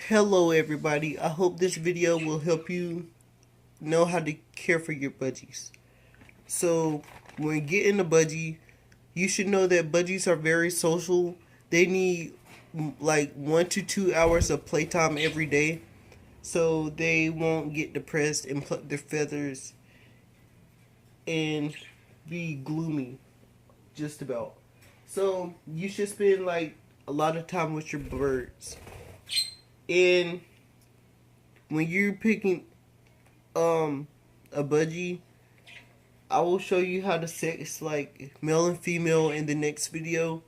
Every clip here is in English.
Hello everybody, I hope this video will help you know how to care for your budgies. So when getting a budgie, you should know that budgies are very social. They need like 1 to 2 hours of playtime every day so they won't get depressed and pluck their feathers and be gloomy just about. So you should spend like a lot of time with your birds. And when you're picking a budgie, I will show you how to sex like male and female in the next video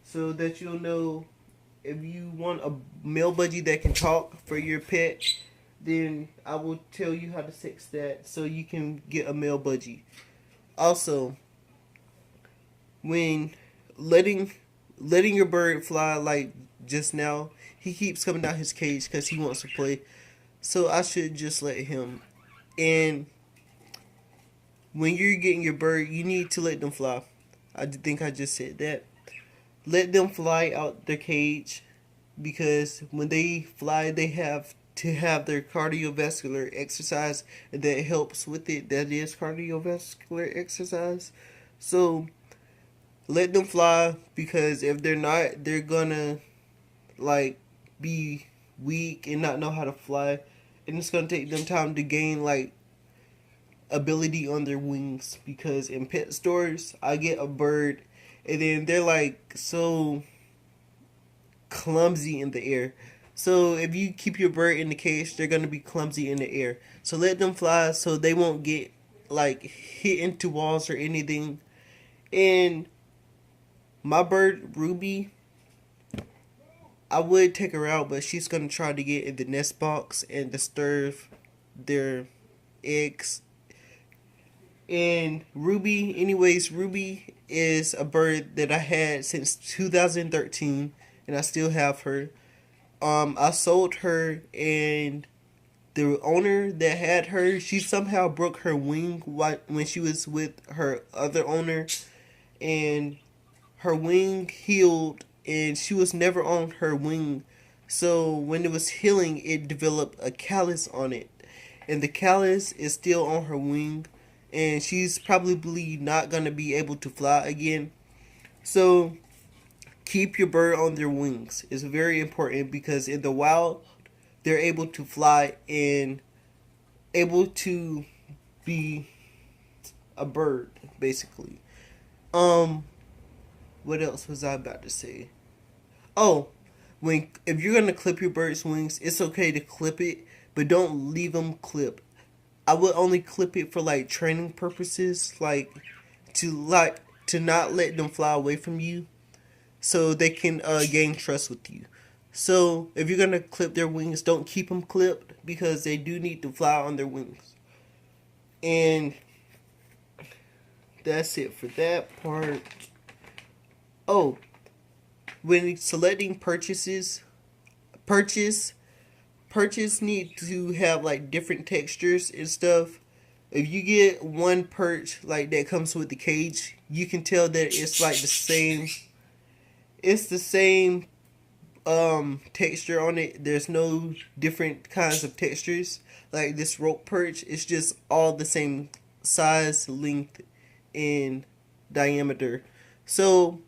so that you'll know if you want a male budgie that can talk for your pet, then I will tell you how to sex that so you can get a male budgie. Also, when letting your bird fly like just now, he keeps coming out his cage because he wants to play. So I should just let him. And when you're getting your bird, you need to let them fly. I think I just said that. Let them fly out their cage because when they fly, they have to have their cardiovascular exercise that helps with it. That is cardiovascular exercise. So let them fly because if they're not, they're gonna like be weak and not know how to fly, and it's gonna take them time to gain like ability on their wings. Because in pet stores, I get a bird and then they're like so clumsy in the air. So if you keep your bird in the cage, they're gonna be clumsy in the air. So let them fly so they won't get like hit into walls or anything. And my bird Ruby, I would take her out, but she's gonna try to get in the nest box and disturb their eggs. And Ruby is a bird that I had since 2013, and I still have her. I sold her, and the owner that had her, she somehow broke her wing when she was with her other owner, and her wing healed, and she was never on her wing. So when it was healing, it developed a callus on it, and the callus is still on her wing, and she's probably not gonna be able to fly again. So keep your bird on their wings. It's very important because in the wild, they're able to fly and able to be a bird, basically. Um, what else was I about to say? Oh, if you're gonna clip your bird's wings, it's okay to clip it, but don't leave them clipped. I would only clip it for like training purposes, to not let them fly away from you, so they can gain trust with you. So if you're gonna clip their wings, don't keep them clipped because they do need to fly on their wings. And that's it for that part. Oh, when selecting purchase need to have like different textures and stuff. If you get one perch like that comes with the cage, you can tell that it's like the same. It's the same texture on it. There's no different kinds of textures. Like this rope perch, it's just all the same size, length, and diameter. So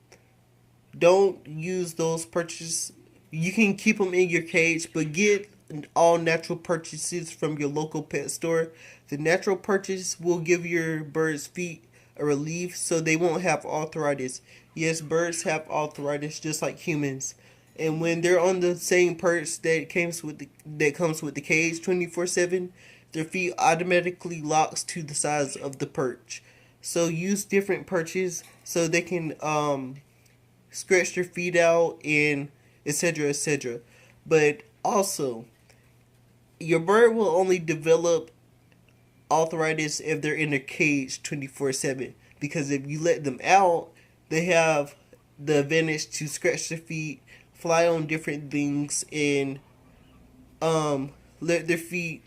don't use those perches. You can keep them in your cage, but get all natural purchases from your local pet store. The natural purchase will give your bird's feet a relief so they won't have arthritis. Yes, birds have arthritis just like humans. And when they're on the same perch that comes with the cage 24/7, their feet automatically locks to the size of the perch. So use different perches so they can scratch their feet out and etc. etc. But also, your bird will only develop arthritis if they're in a cage 24/7, because if you let them out, they have the advantage to scratch their feet, fly on different things, and let their feet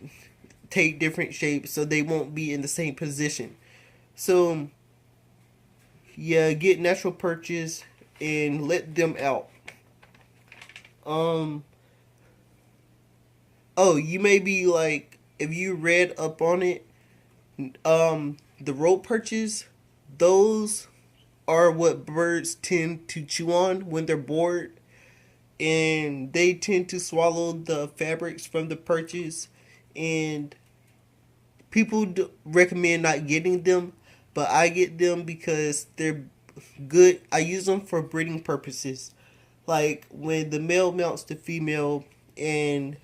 take different shapes so they won't be in the same position. So yeah, get natural perches and let them out. Um Oh, you may be like, if you read up on it, the rope perches, those are what birds tend to chew on when they're bored, and they tend to swallow the fabrics from the perches. And people recommend not getting them, but I get them because they're good. I use them for breeding purposes. Like when the male mounts the female and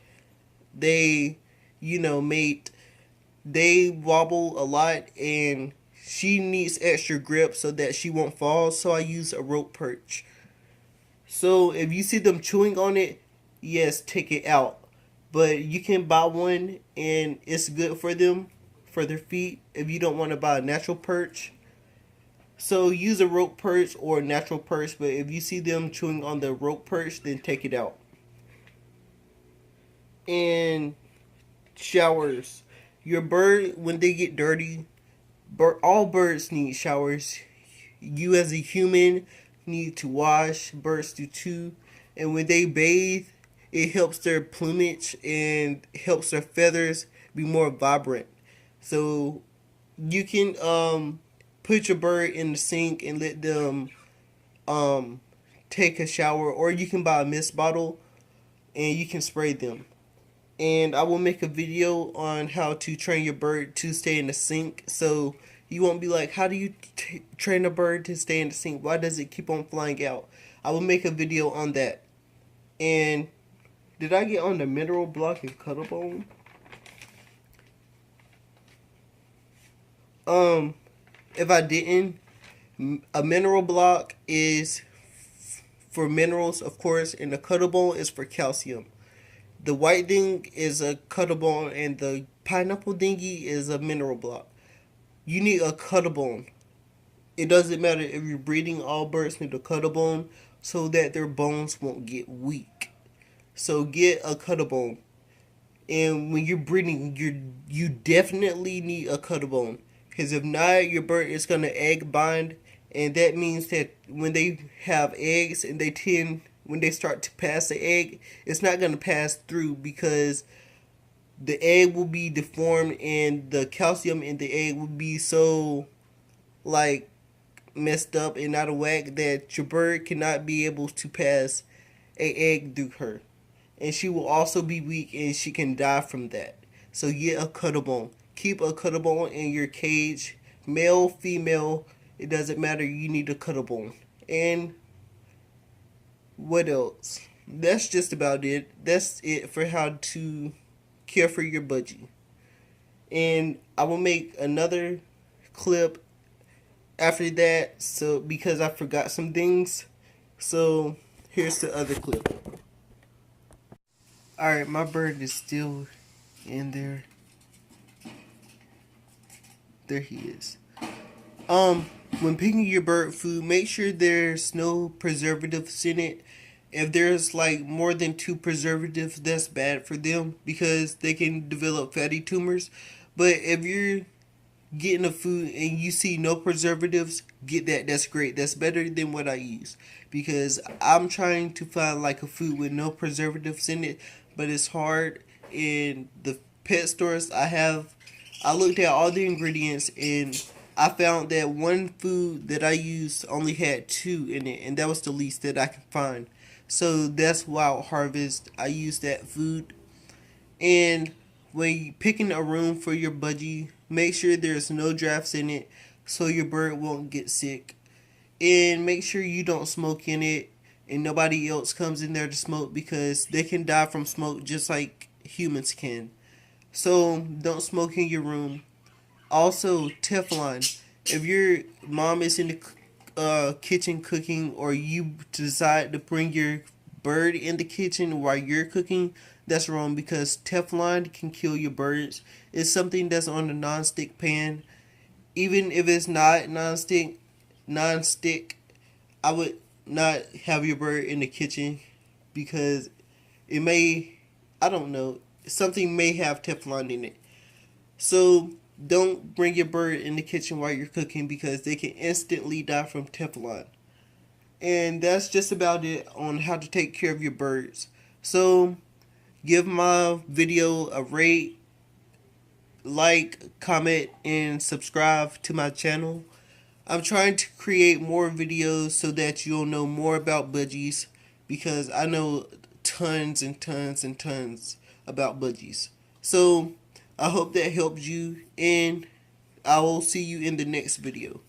they, mate, they wobble a lot and she needs extra grip so that she won't fall. So I use a rope perch. So if you see them chewing on it, yes, take it out. But you can buy one and it's good for them, for their feet, if you don't want to buy a natural perch. So use a rope perch or a natural perch, but if you see them chewing on the rope perch, then take it out. And showers. Your bird, when they get dirty, all birds need showers. You as a human need to wash, birds do too. And when they bathe, it helps their plumage and helps their feathers be more vibrant. So you can put your bird in the sink and let them um take a shower, or you can buy a mist bottle and you can spray them. And I will make a video on how to train your bird to stay in the sink, so you won't be like, how do you train a bird to stay in the sink? Why does it keep on flying out? I will make a video on that. And did I get on the mineral block and cuttlebone? If I didn't, a mineral block is for minerals, of course, and the cuttlebone is for calcium. The white thing is a cuttlebone, and the pineapple dingy is a mineral block. You need a cuttlebone. It doesn't matter if you're breeding, all birds need a cuttlebone so that their bones won't get weak. So get a cuttlebone. And when you're breeding, you definitely need a cuttlebone. Because if not, your bird is going to egg bind. And that means that when they have eggs and when they start to pass the egg, it's not going to pass through because the egg will be deformed and the calcium in the egg will be so like messed up and out of whack that your bird cannot be able to pass a egg through her. And she will also be weak and she can die from that. So get a cuttlebone. Keep a cuttlebone in your cage. Male, female, it doesn't matter. You need a cuttlebone. And what else? That's just about it. That's it for how to care for your budgie. And I will make another clip after that, so because I forgot some things. So here's the other clip. Alright, my bird is still in there. There he is. When picking your bird food, make sure there's no preservatives in it. If there's like more than 2 preservatives, that's bad for them because they can develop fatty tumors. But if you're getting a food and you see no preservatives, get that. That's great. That's better than what I use, because I'm trying to find like a food with no preservatives in it, but it's hard. In the pet stores I looked at all the ingredients and I found that one food that I used only had 2 in it, and that was the least that I could find. So that's Wild Harvest. I use that food. And when you picking a room for your budgie, make sure there's no drafts in it so your bird won't get sick. And make sure you don't smoke in it and nobody else comes in there to smoke, because they can die from smoke just like humans can. So don't smoke in your room. Also, Teflon. If your mom is in the kitchen cooking, or you decide to bring your bird in the kitchen while you're cooking, that's wrong, because Teflon can kill your birds. It's something that's on a non-stick pan. Even if it's not non-stick, I would not have your bird in the kitchen because it may, I don't know, something may have Teflon in it. So don't bring your bird in the kitchen while you're cooking because they can instantly die from Teflon. And that's just about it on how to take care of your birds. So Give my video a rate, like, comment, and subscribe to my channel. I'm trying to create more videos so that you'll know more about budgies, because I know tons and tons and tons about budgies. So I hope that helps you, and I will see you in the next video.